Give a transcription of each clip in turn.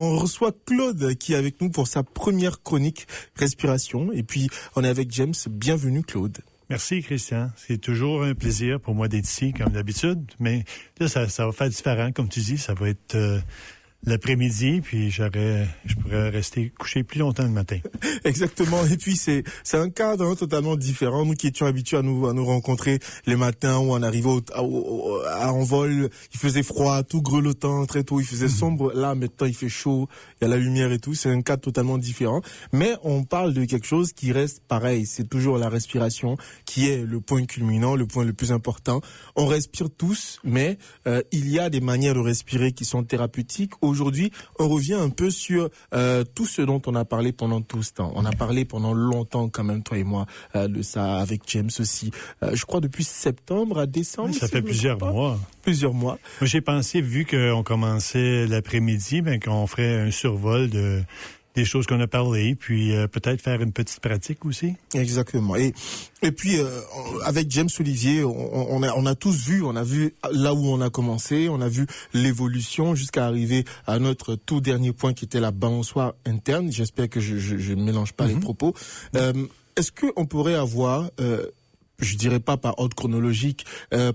On reçoit Claude qui est avec nous pour sa première chronique respiration. Et puis, on est avec James. Bienvenue, Claude. Merci, Christian. C'est toujours un plaisir pour moi d'être ici, comme d'habitude. Mais là, ça va faire différent. Comme tu dis, ça va être l'après-midi, puis je pourrais rester couché plus longtemps le matin. Exactement. Et puis, c'est un cadre totalement différent. Nous qui étions habitués à nous rencontrer les matins où on arrivait en vol, il faisait froid, tout grelottant, très tôt, il faisait sombre. Là, maintenant, il fait chaud, il y a la lumière et tout. C'est un cadre totalement différent. Mais on parle de quelque chose qui reste pareil. C'est toujours la respiration qui est le point culminant, le point le plus important. On respire tous, mais il y a des manières de respirer qui sont thérapeutiques. Aujourd'hui, on revient un peu sur tout ce dont on a parlé pendant tout ce temps. On a parlé pendant longtemps quand même, toi et moi, de ça, avec James aussi. Je crois depuis septembre à décembre. Oui, ça fait plusieurs mois. Plusieurs mois. Moi, j'ai pensé, vu qu'on commençait l'après-midi, qu'on ferait un survol des choses qu'on a parlé, puis peut-être faire une petite pratique aussi. Exactement. Et puis avec James Olivier, on a tous vu, on a vu là où on a commencé, on a vu l'évolution jusqu'à arriver à notre tout dernier point qui était la balançoire interne. J'espère que je ne mélange pas les propos. Est-ce que on pourrait avoir je dirais pas par ordre chronologique,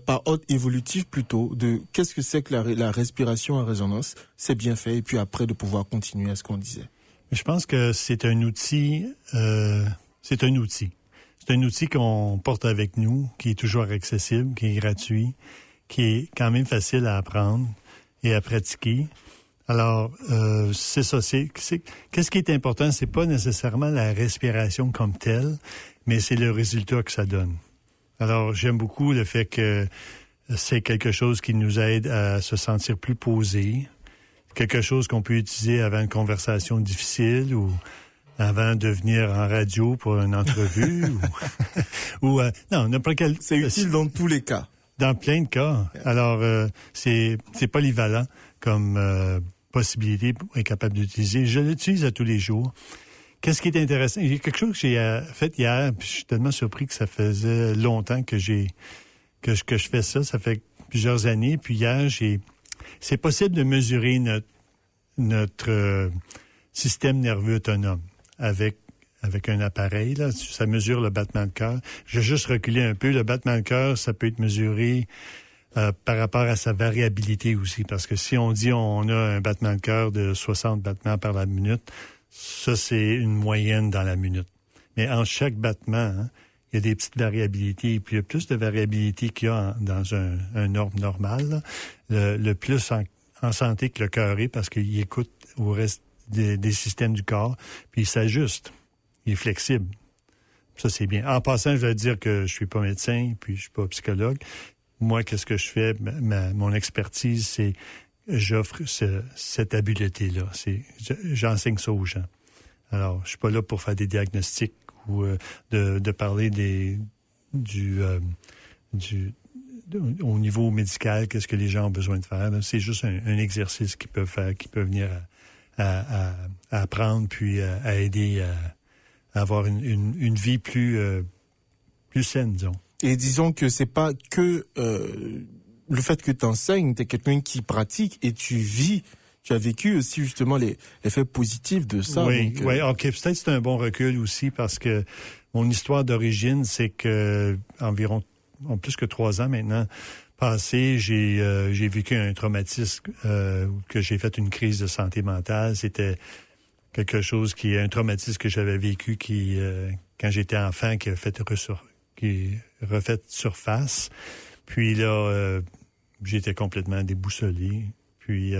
par ordre évolutif plutôt, de qu'est-ce que c'est que la respiration à résonance, c'est bien fait, et puis après de pouvoir continuer à ce qu'on disait. Je pense que c'est un outil. C'est un outil qu'on porte avec nous, qui est toujours accessible, qui est gratuit, qui est quand même facile à apprendre et à pratiquer. Alors, c'est ça. Qu'est-ce qui est important, c'est pas nécessairement la respiration comme telle, mais c'est le résultat que ça donne. Alors, j'aime beaucoup le fait que c'est quelque chose qui nous aide à se sentir plus posé, quelque chose qu'on peut utiliser avant une conversation difficile ou avant de venir en radio pour une entrevue ou non, n'importe quel. C'est utile dans tous les cas. Dans plein de cas. Alors, c'est polyvalent comme possibilité pour être capable d'utiliser. Je l'utilise à tous les jours. Qu'est-ce qui est intéressant? Il y a quelque chose que j'ai fait hier, puis je suis tellement surpris que ça faisait longtemps que je fais ça. Ça fait plusieurs années. Puis hier, c'est possible de mesurer notre système nerveux autonome avec un appareil. Là. Ça mesure le battement de cœur. Je vais juste reculer un peu. Le battement de cœur, ça peut être mesuré par rapport à sa variabilité aussi. Parce que si on dit on a un battement de cœur de 60 battements par la minute, ça, c'est une moyenne dans la minute. Mais en chaque battement, il y a des petites variabilités. Puis il y a plus de variabilité qu'il y a dans un ordre normal. Le plus en santé que le cœur est, parce qu'il écoute au reste des systèmes du corps, puis il s'ajuste. Il est flexible. Ça, c'est bien. En passant, je vais dire que je suis pas médecin, puis je suis pas psychologue. Moi, qu'est-ce que je fais? Mon expertise, c'est j'offre cette habileté-là. J'enseigne ça aux gens. Alors, je suis pas là pour faire des diagnostics ou de parler au niveau médical, qu'est-ce que les gens ont besoin de faire. Là. C'est juste un exercice qu'ils peuvent faire, qui peut venir à apprendre, puis à aider à avoir une vie plus saine, disons. Et disons que c'est pas que le fait que tu enseignes, tu es quelqu'un qui pratique et tu as vécu aussi justement les effets positifs de ça. Oui, donc, oui, OK. Peut-être c'est un bon recul aussi parce que mon histoire d'origine, c'est que environ plus que 3 ans maintenant passé, j'ai vécu un traumatisme, que j'ai fait une crise de santé mentale. C'était quelque chose un traumatisme que j'avais vécu qui, quand j'étais enfant, qui refait surface. Puis là, j'étais complètement déboussolé. Puis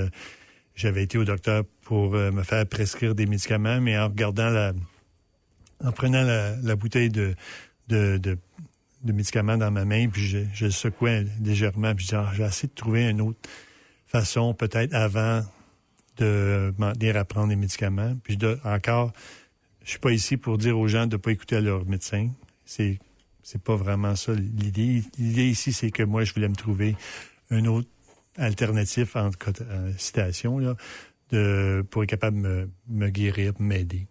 j'avais été au docteur pour me faire prescrire des médicaments, mais en prenant la bouteille de médicaments dans ma main, puis je le secouais légèrement, puis je disais, j'ai essayé de trouver une autre façon, peut-être avant de m'en venir à prendre des médicaments. Puis encore, je suis pas ici pour dire aux gens de pas écouter à leur médecin. C'est pas vraiment ça l'idée. L'idée ici, c'est que moi, je voulais me trouver un autre alternatif, en citation, là, pour être capable de me guérir, m'aider.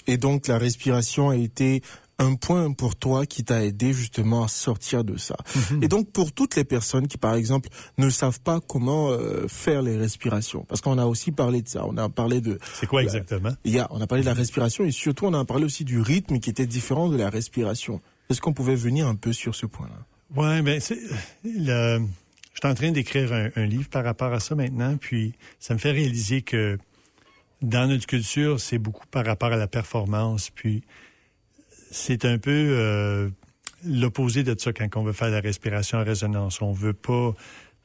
Et donc, la respiration a été un point pour toi qui t'a aidé justement à sortir de ça. Et donc pour toutes les personnes qui par exemple ne savent pas comment faire les respirations, parce qu'on a aussi parlé de ça, on a parlé de... C'est quoi exactement? On a parlé de la respiration et surtout on a parlé aussi du rythme qui était différent de la respiration. Est-ce qu'on pouvait venir un peu sur ce point-là? Oui, bien, je suis en train d'écrire un livre par rapport à ça maintenant, puis ça me fait réaliser que dans notre culture, c'est beaucoup par rapport à la performance, puis c'est un peu l'opposé de ça quand on veut faire la respiration en résonance. On veut pas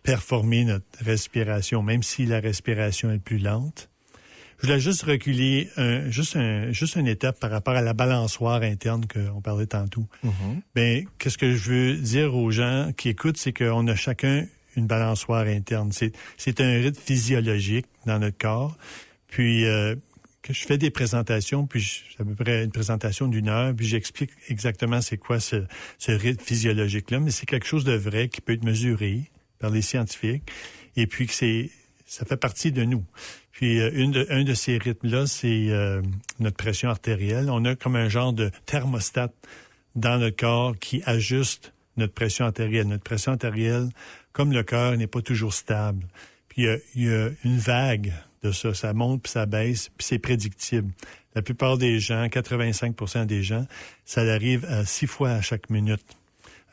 performer notre respiration, même si la respiration est plus lente. Je voulais juste reculer juste une étape par rapport à la balançoire interne qu'on parlait tantôt. Bien, qu'est-ce que je veux dire aux gens qui écoutent, c'est qu'on a chacun une balançoire interne. C'est un rythme physiologique dans notre corps. Puis, que je fais des présentations, puis c'est à peu près une présentation d'1 heure, puis j'explique exactement c'est quoi ce rythme physiologique-là, mais c'est quelque chose de vrai qui peut être mesuré par les scientifiques, et puis que ça fait partie de nous. Puis un de ces rythmes-là, c'est notre pression artérielle. On a comme un genre de thermostat dans notre corps qui ajuste notre pression artérielle. Notre pression artérielle, comme le cœur, n'est pas toujours stable. Puis il y a une vague de ça. Ça monte puis ça baisse, puis c'est prédictible. La plupart des gens, 85% des gens, ça arrive à 6 fois à chaque minute.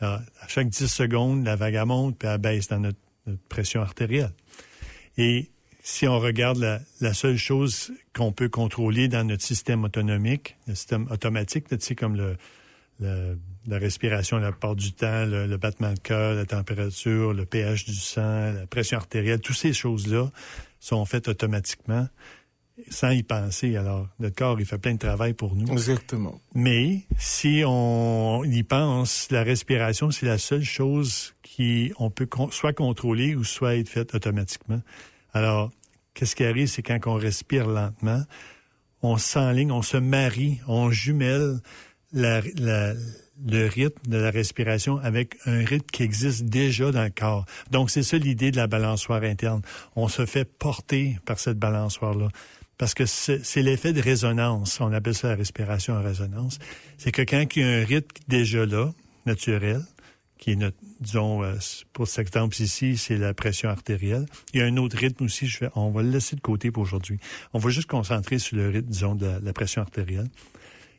Alors, à chaque 10 secondes, la vague elle monte puis elle baisse dans notre pression artérielle. Et si on regarde la seule chose qu'on peut contrôler dans notre système autonomique, le système automatique, tu sais, comme la respiration la plupart du temps, le battement de cœur, la température, le pH du sang, la pression artérielle, toutes ces choses-là sont faites automatiquement sans y penser. Alors, notre corps, il fait plein de travail pour nous. Exactement. Mais si on y pense, la respiration, c'est la seule chose qu'on peut soit contrôler ou soit être faite automatiquement. Alors, qu'est-ce qui arrive, c'est quand on respire lentement, on s'enligne, on se marie, on jumelle le rythme de la respiration avec un rythme qui existe déjà dans le corps. Donc, c'est ça l'idée de la balançoire interne. On se fait porter par cette balançoire-là. Parce que c'est l'effet de résonance. On appelle ça la respiration en résonance. C'est que quand il y a un rythme déjà là, naturel, qui est notre, disons, pour cet exemple ici, c'est la pression artérielle. Il y a un autre rythme aussi, on va le laisser de côté pour aujourd'hui. On va juste concentrer sur le rythme, disons, de la pression artérielle.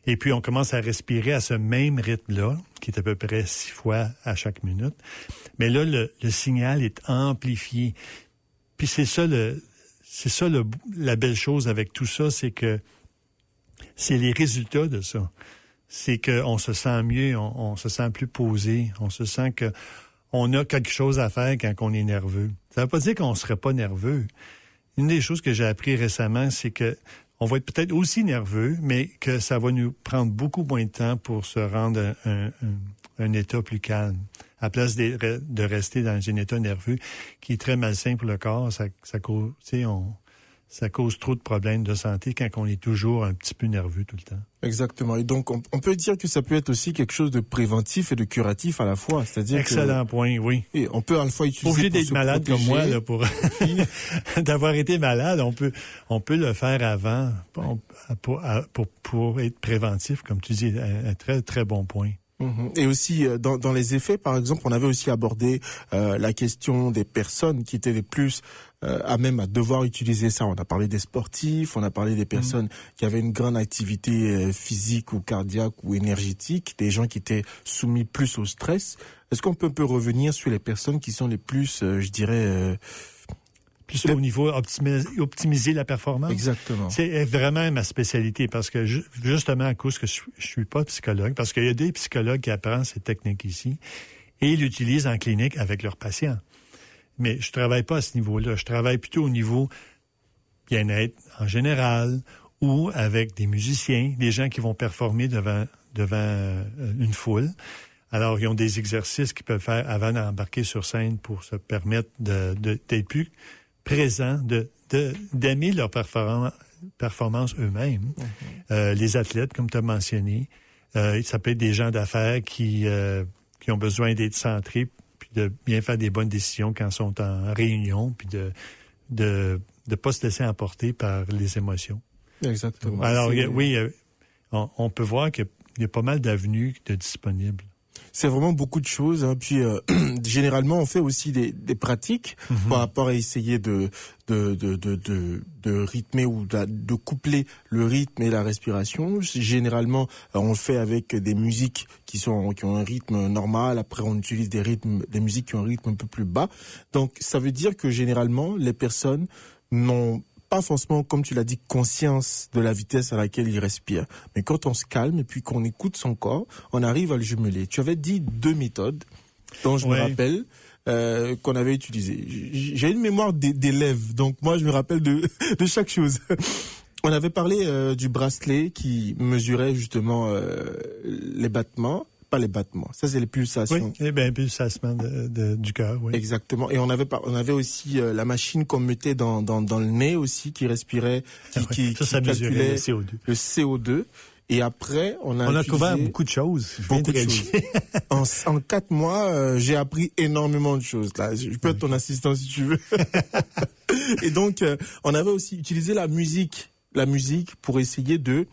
Et puis, on commence à respirer à ce même rythme-là, qui est à peu près 6 fois à chaque minute. Mais là, le signal est amplifié. Puis c'est ça la belle chose avec tout ça, c'est que c'est les résultats de ça. C'est qu'on se sent mieux, on se sent plus posé, on se sent que on a quelque chose à faire quand on est nerveux. Ça veut pas dire qu'on serait pas nerveux. Une des choses que j'ai appris récemment, c'est que on va être peut-être aussi nerveux, mais que ça va nous prendre beaucoup moins de temps pour se rendre à un état plus calme. À place de rester dans un état nerveux qui est très malsain pour le corps, ça cause trop de problèmes de santé quand on est toujours un petit peu nerveux tout le temps. Exactement. Et donc, on peut dire que ça peut être aussi quelque chose de préventif et de curatif à la fois. C'est-à-dire excellent point, oui. Et on peut à la fois utiliser obligé d'être malade comme moi, là, pour d'avoir été malade, on peut le faire avant pour être préventif, comme tu dis, un très, très bon point. Et aussi, dans les effets, par exemple, on avait aussi abordé la question des personnes qui étaient les plus à même à devoir utiliser ça. On a parlé des sportifs, on a parlé des personnes qui avaient une grande activité physique ou cardiaque ou énergétique, des gens qui étaient soumis plus au stress. Est-ce qu'on peut revenir sur les personnes qui sont les plus, je dirais... Plus au niveau optimiser la performance. Exactement. C'est vraiment ma spécialité parce que justement à cause que je suis pas psychologue, parce qu'il y a des psychologues qui apprennent ces techniques ici et l'utilisent en clinique avec leurs patients. Mais je travaille pas à ce niveau-là. Je travaille plutôt au niveau bien-être en général ou avec des musiciens, des gens qui vont performer devant une foule. Alors, ils ont des exercices qu'ils peuvent faire avant d'embarquer sur scène pour se permettre d'être plus présents, d'aimer leur performance eux-mêmes. Les athlètes, comme tu as mentionné, ça peut être des gens d'affaires qui ont besoin d'être centrés puis de bien faire des bonnes décisions quand ils sont en réunion, puis de pas se laisser emporter par les émotions. Exactement. Alors, oui, on peut voir que y a pas mal d'avenues de disponibles. C'est vraiment beaucoup de choses. Hein. Puis généralement, on fait aussi des pratiques par rapport à essayer de rythmer ou de coupler le rythme et la respiration. Généralement, on le fait avec des musiques qui ont un rythme normal. Après, on utilise des musiques qui ont un rythme un peu plus bas. Donc, ça veut dire que généralement, les personnes n'ont pas forcément, comme tu l'as dit, conscience de la vitesse à laquelle il respire. Mais quand on se calme et puis qu'on écoute son corps, on arrive à le jumeler. Tu avais dit 2 méthodes dont je me rappelle qu'on avait utilisées. J'ai une mémoire d'élève, donc moi je me rappelle de chaque chose. On avait parlé du bracelet qui mesurait justement les battements. Pas les battements. Ça, c'est les pulsations. Oui, les pulsations du cœur, oui. Exactement. Et on avait aussi la machine qu'on mettait dans le nez aussi, qui respirait, qui calculait le CO2. Le CO2. Et après, on a couvert beaucoup de choses. Beaucoup de choses. En 4 mois, j'ai appris énormément de choses. Là, je peux être ton assistant si tu veux. Et donc, on avait aussi utilisé la musique pour essayer de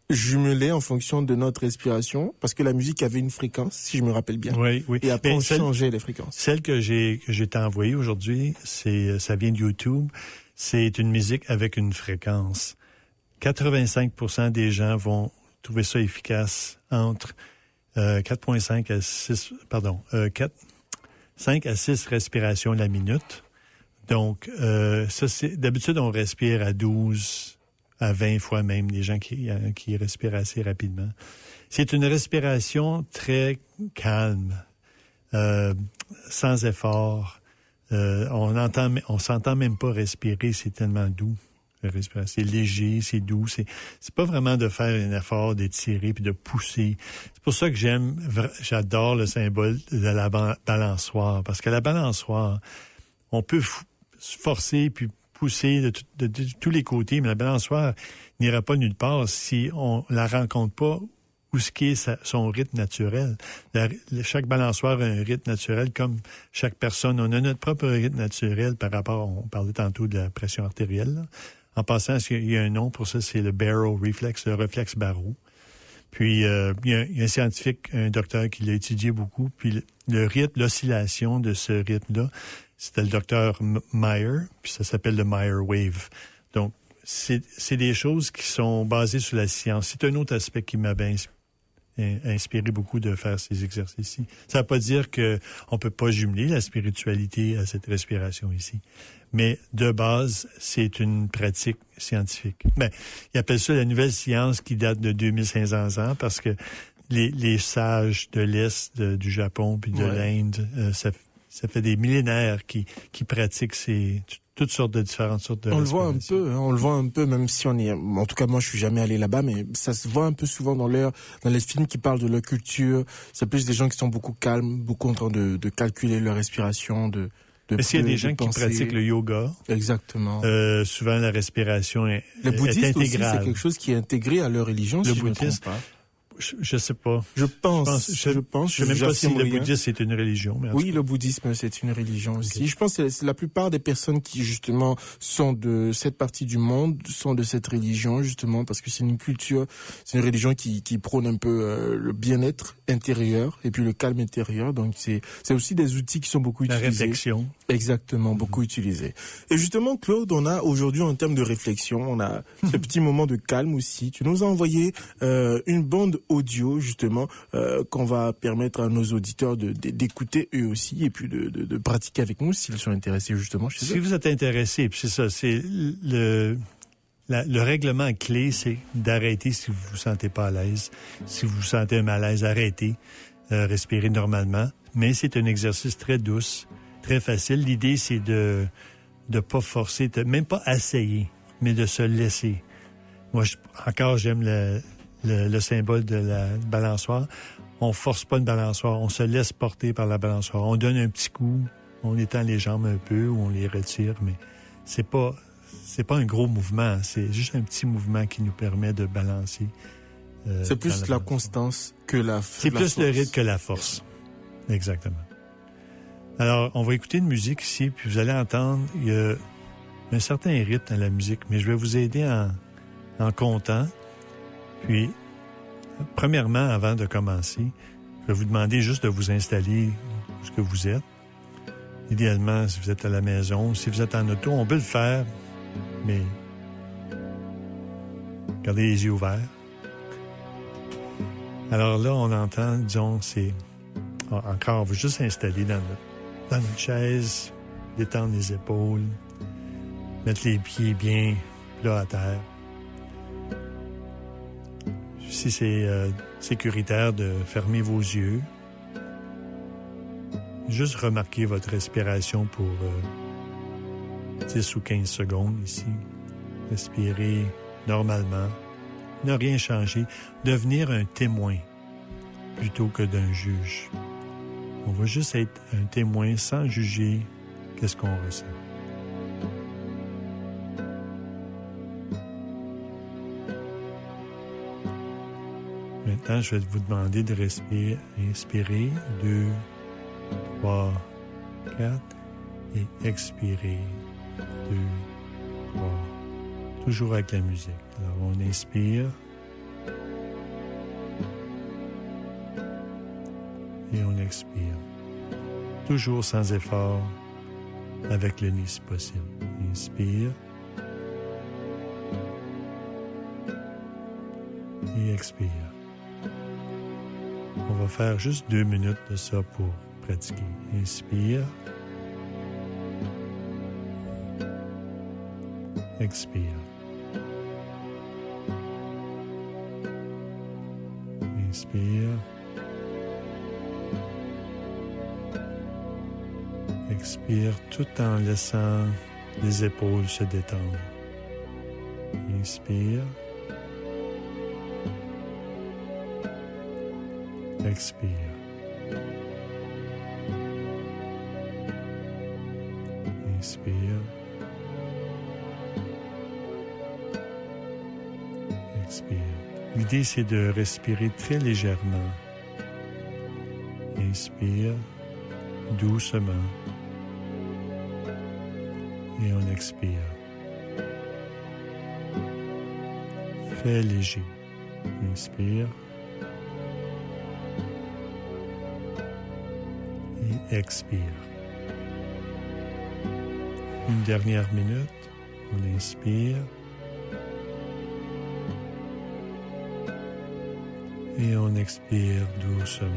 jumeler en fonction de notre respiration, parce que la musique avait une fréquence, si je me rappelle bien. Oui. Et après, on changeait les fréquences. Celle que je t'ai envoyée aujourd'hui, ça vient de YouTube. C'est une musique avec une fréquence. 85% des gens vont trouver ça efficace entre 5 à 6 respirations la minute. Donc, ça, d'habitude, on respire à 12 à 20 fois même, des gens qui respirent assez rapidement. C'est une respiration très calme, sans effort. On s'entend même pas respirer, c'est tellement doux. C'est léger, c'est doux. C'est pas vraiment de faire un effort, d'étirer puis de pousser. C'est pour ça que j'adore le symbole de la balançoire, parce que la balançoire, on peut se forcer puis pousser de tous les côtés, mais la balançoire n'ira pas nulle part si on la rencontre pas où ce qui est son rythme naturel. Chaque balançoire a un rythme naturel, comme chaque personne. On a notre propre rythme naturel par rapport, on parlait tantôt de la pression artérielle, là. En passant, il y a un nom pour ça, c'est le Barrow Reflex, le réflexe Barrow. Puis, il y a un scientifique, un docteur qui l'a étudié beaucoup, puis le rythme, l'oscillation de ce rythme-là, c'était le docteur Meyer, puis ça s'appelle le Meyer Wave. Donc, c'est des choses qui sont basées sur la science. C'est un autre aspect qui m'avait inspiré beaucoup de faire ces exercices-ci. Ça ne veut pas dire qu'on ne peut pas jumeler la spiritualité à cette respiration ici. Mais de base, c'est une pratique scientifique. Ben, ils appellent ça la nouvelle science qui date de 2500 ans parce que les sages de l'Est, du Japon puis de l'Inde, ça fait des millénaires qui pratiquent toutes sortes de différentes sortes de respiration. On le voit un peu, même si en tout cas, moi, je suis jamais allé là-bas, mais ça se voit un peu souvent dans les films qui parlent de leur culture. C'est plus des gens qui sont beaucoup calmes, beaucoup en train de calculer leur respiration, mais s'il y a des gens qui pratiquent le yoga, exactement. Souvent la respiration est intégrale. Le bouddhisme aussi, c'est quelque chose qui est intégré à leur religion, si je ne me trompe pas. Je sais pas. Je pense. Je sais même pas si le bouddhisme c'est une religion. Mais oui, le bouddhisme c'est une religion aussi. Okay. Je pense que c'est la plupart des personnes qui justement sont de cette partie du monde sont de cette religion justement parce que c'est une culture, c'est une religion qui prône un peu le bien-être intérieur et puis le calme intérieur. Donc c'est aussi des outils qui sont beaucoup utilisés. La réflexion. Exactement, beaucoup utilisés. Et justement, Claude, on a aujourd'hui en termes de réflexion, on a ce petit moment de calme aussi. Tu nous as envoyé une bande audio justement qu'on va permettre à nos auditeurs d'écouter eux aussi et puis de pratiquer avec nous s'ils sont intéressés justement chez eux. Si vous êtes intéressés, puis c'est ça, c'est le règlement clé, c'est d'arrêter si vous vous sentez pas à l'aise. Si vous vous sentez un malaise, arrêtez, respirez normalement. Mais c'est un exercice très douce, très facile. L'idée, c'est de pas forcer, même pas essayer, mais de se laisser. Moi, j'aime le symbole de la balançoire. On force pas une balançoire, on se laisse porter par la balançoire. On donne un petit coup, on étend les jambes un peu ou on les retire, mais c'est pas un gros mouvement, c'est juste un petit mouvement qui nous permet de balancer. C'est plus la constance que la force. C'est plus le rythme que la force. Exactement. Alors, on va écouter une musique ici, puis vous allez entendre, il y a un certain rythme dans la musique, mais je vais vous aider en comptant. Puis, premièrement, avant de commencer, je vais vous demander juste de vous installer où ce que vous êtes. Idéalement, si vous êtes à la maison, si vous êtes en auto, on peut le faire, mais gardez les yeux ouverts. Alors là, on entend, disons, c'est... Encore, on veut juste s'installer dans notre chaise, détendre les épaules, mettre les pieds bien là à terre. Si c'est sécuritaire de fermer vos yeux, juste remarquez votre respiration pour 10 ou 15 secondes ici. Respirez normalement, ne rien changer, devenir un témoin plutôt que d'un juge. On va juste être un témoin sans juger qu'est-ce qu'on ressent. Maintenant, je vais vous demander de respirer. Inspirez, 2, 3, 4 et expirez, 2, 3. Toujours avec la musique. Alors, on inspire et on expire. Toujours sans effort, avec le nez si possible. Inspire et expire. On va faire juste 2 minutes de ça pour pratiquer. Inspire. Expire. Inspire. Expire tout en laissant les épaules se détendre. Inspire. Expire. Inspire. Expire. L'idée, c'est de respirer très légèrement. Inspire doucement. Et on expire. Très léger. Inspire. Et expire. Une dernière minute. On inspire. Et on expire doucement.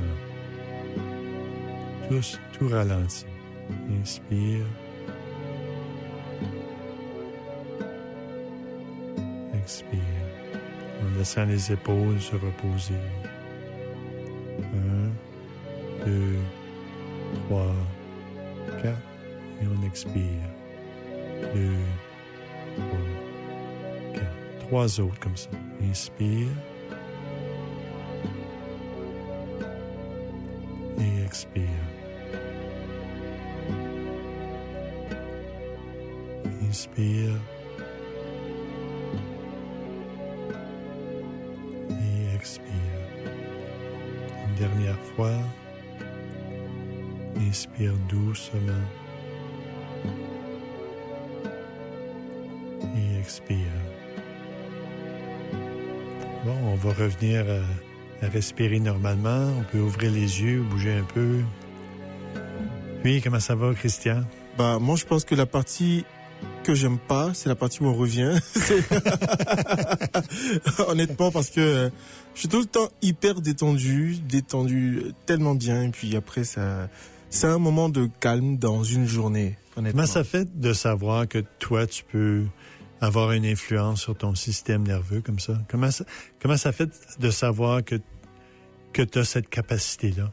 Tout ralentit. Inspire. Expire. En laissant les épaules se reposer. 1, 2, 3, 4. Et on expire. 2, 3, 4. 3 autres comme ça. Inspire. Et expire. Inspire. Et expire. Une dernière fois. Inspire doucement. Et expire. Bon, on va revenir à respirer normalement. On peut ouvrir les yeux, bouger un peu. Puis, comment ça va, Christian? Moi, je pense que la partie que j'aime pas, c'est la partie où on revient. Honnêtement, parce que je suis tout le temps hyper détendu, tellement bien. Et puis après, c'est un moment de calme dans une journée, honnêtement. Comment ça fait de savoir que toi, tu peux avoir une influence sur ton système nerveux comme ça? Comment ça fait de savoir que tu as cette capacité-là?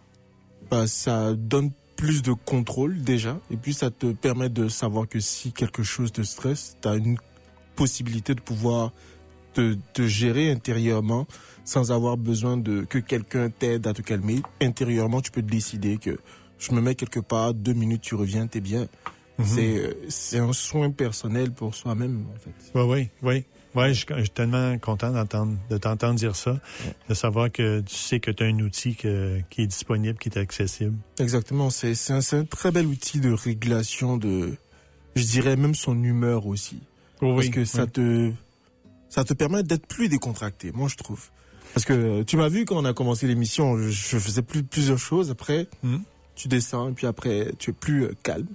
Ça donne plus de contrôle déjà, et puis ça te permet de savoir que si quelque chose te stresse, tu as une possibilité de pouvoir te gérer intérieurement sans avoir besoin que quelqu'un t'aide à te calmer. Intérieurement, tu peux te décider que je me mets quelque part, 2 minutes, tu reviens, t'es bien. Mm-hmm. C'est un soin personnel pour soi-même, en fait. Oui. Je suis tellement content de t'entendre dire ça, de savoir que tu sais que tu as un outil qui est disponible, qui est accessible. Exactement. C'est un très bel outil de régulation je dirais même son humeur aussi. Parce que ça te permet d'être plus décontracté, moi je trouve. Parce que tu m'as vu quand on a commencé l'émission, je faisais plusieurs choses. Après, tu descends et puis après, tu es plus calme.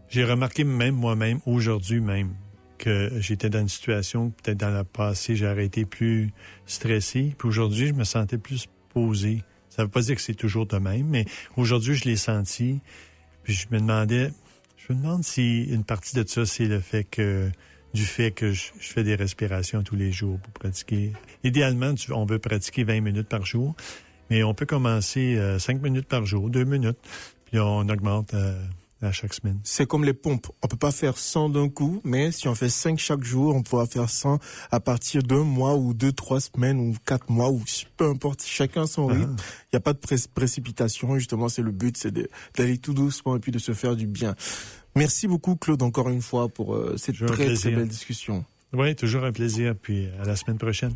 J'ai remarqué même moi-même, aujourd'hui même, que j'étais dans une situation, peut-être dans le passé, j'aurais été plus stressé. Puis aujourd'hui, je me sentais plus posé. Ça ne veut pas dire que c'est toujours de même, mais aujourd'hui, je l'ai senti. Puis je me demande si une partie de ça, c'est du fait que je fais des respirations tous les jours pour pratiquer. Idéalement, on veut pratiquer 20 minutes par jour, mais on peut commencer 5 minutes par jour, 2 minutes, puis on augmente à chaque semaine. C'est comme les pompes. On peut pas faire 100 d'un coup, mais si on fait 5 chaque jour, on pourra faire 100 à partir d'un mois ou 2-3 semaines ou 4 mois ou peu importe. Chacun son rythme. Il n'y a pas de précipitation. Justement, c'est le but, c'est d'aller tout doucement et puis de se faire du bien. Merci beaucoup, Claude, encore une fois pour cette très belle discussion. Oui, toujours un plaisir. Puis à la semaine prochaine.